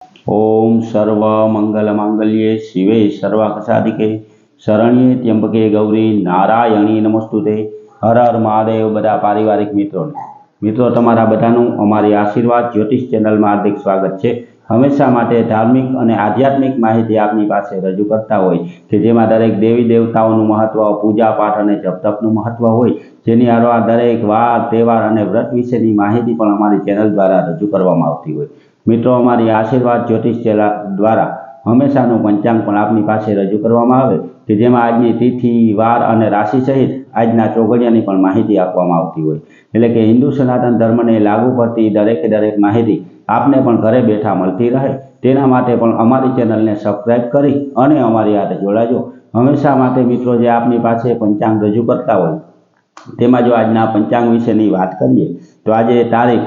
ओम सर्व मंगल मांगल्ये शिवे सर्वासाधिके शरण्ये त्र्यंबके गौरी नारायणी नमस्तुते। हर हर महादेव। बधा पारिवारिक मित्रों तमारा बधानुं अमारी आशीर्वाद ज्योतिष चेनल में हार्दिक स्वागत है। हमेशा माटे धार्मिक और आध्यात्मिक माहिती आपनी पासे रजू करता होय के जेमां दरेक देवी देवताओं महत्व, पूजा पाठ और जप तपनुं महत्व होय, जेनी हारोहार दरेक वार तहेवार और व्रत विशेनी माहिती पण अमारी चेनल द्वारा रजू करवामां आवती होय। मित्रों अमारी आशीर्वाद ज्योतिष चेनल द्वारा हमेशानु पंचांग पण आपनी पासे रजू करवामां आवे के जेमां आजनी तिथि, वार और राशि सहित आजना चोगड़ियानी पण माहिती आपवामां आवती होय। एटले के हिंदू सनातन धर्म ने लागू पड़ती दरेक माहिती आपने पण घरे बैठा मळती रहे तेना माटे पण अमारी चेनल ने सब्सक्राइब करी अने अमारी हाथे जोड़ाजो। हमेशा माटे मित्रों जे आपनी पासे पंचांग रजू करता होय तेमां जो आजना पंचांग विशेनी वात करीए तो आज तारीख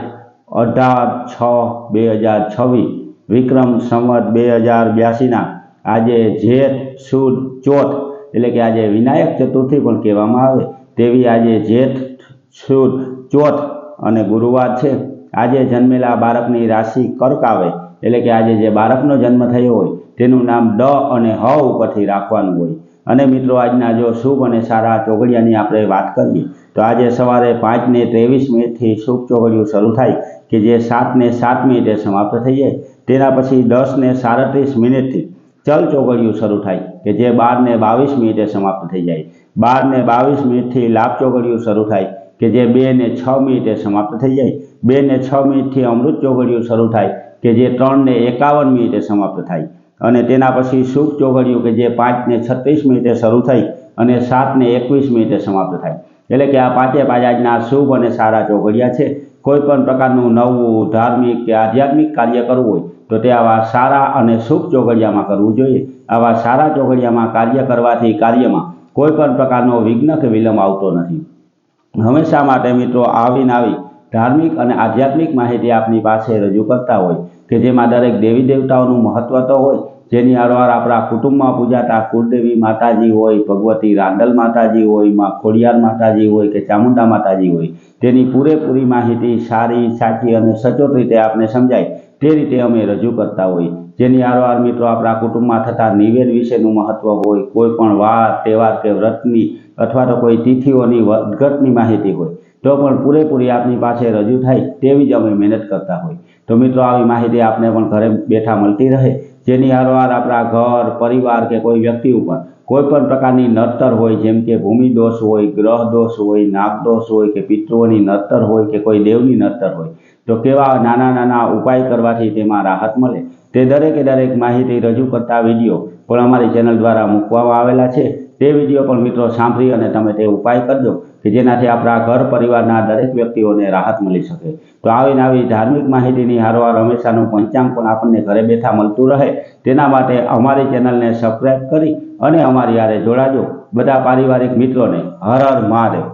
18/6/2026 विक्रम संवत 2082 आज जेठ सुद चौथ एटले के आज विनायक चतुर्थी पण कहेवामां आवे तेवी आज जेठ सुद चौथ अने गुरुवार छे। आज जन्मेला बाळकनी राशि कर्क आवे एटले के आज जे बाळकनो जन्म थयो होय तेनुं नाम ड अने ह उपरथी राखवानुं होय। अने मित्रों आजना जो शुभ अने सारा चोगड़ियानी आपणे वात करीए तो आज सवारे 5:23 थी शुभ चोगड़ियुं शरू थाय कि जे 7:07 समाप्त थई जाय। तेना पछी 10:37 थी चल चोगड़ियुं शरू थाय कि जे 12:22 समाप्त थई जाय। 12:22 थी लाभ चोगड़ियुं शरू थाय कि जे 2:06 समाप्त थई जाय। 2:06 थी अमृत चोगड़ियुं शरू थाय कि जे 3:51 समाप्त थाय। अने तेना पछी शुभ चोगड़ियुं कि जे 5:36 शरू थई अने 7:21 समाप्त थाय। एटले के आ पांचे पांच आजना शुभ अने सारा चोगड़िया छे। कोईपण प्रकारनुं नवुं धार्मिक के आध्यात्मिक कार्य करवुं होय तो ते आवा सारा अने शुभ चोगड़ियामां करवुं जोईए। आवा सारा चोगड़ियामां कार्य करवाथी कार्यमां कोईपण प्रकारनो विघ्न के विलंब आवतो नथी। हमेशा माटे मित्रों आवी नवी धार्मिक और आध्यात्मिक माहिती आपनी पासे रजू करता होय कि जेमां दरेक देवी देवताओं महत्व तो होय, जेनी हारोहार आपणा कुटुंब में पूजाता कुलदेवी माताजी होय, भगवती रांदल माताजी होय, मां खोडियार माताजी होय के चामुंडा माताजी होय तेनी पूरेपूरी माहिती सारी साची और सचोट रीते आपने समझाय ते रीते अमे रजू करता होय। जेनी हारोहार मित्रों आपणा कुटुंब में थता निवेद विशेनुं महत्व होय, कोईपण वार तहेवार के व्रतनी अथवा तो कोई तिथिओनी वर्तगतनी माहिती होय तो पण पूरेपूरी आपनी पासे रजू थाय तेवी ज अमे मेहनत करता होय। तो मित्रों आवी माहिती आपने पण घरे बैठा मळती रहे जेनी हारोहार आपणा घर परिवार के कोई व्यक्ति पर कोईपण प्रकारनी नड़तर होय, जेम के भूमि दोष होय, ग्रह दोष होय, नाग दोष होय के पितृओनी नड़तर होय के कोई देवनी नड़तर होय तो केवा नाना नाना उपाय करवाथी तेमां राहत मळे ते दरेक माहिती रजू करता विडियो पण अमारी चेनल द्वारा मूकवामां आवेला छे। ते विडियो पण मित्रों सांभळी अने तमे ते उपाय करजो कि जेनाथी आपणा घर परिवारना दरेक व्यक्तिओने राहत मळी शके। तो आवी नवी धार्मिक माहितीनी हारोहार हमेशानुं पंचांग पण आपणे घरे बैठा मळतुं रहे तेना माटे अमारी चेनलने सब्सक्राइब करी अने अमारी हारे जोड़ाजो। बधा पारिवारिक मित्रों ने हर हर महादेव।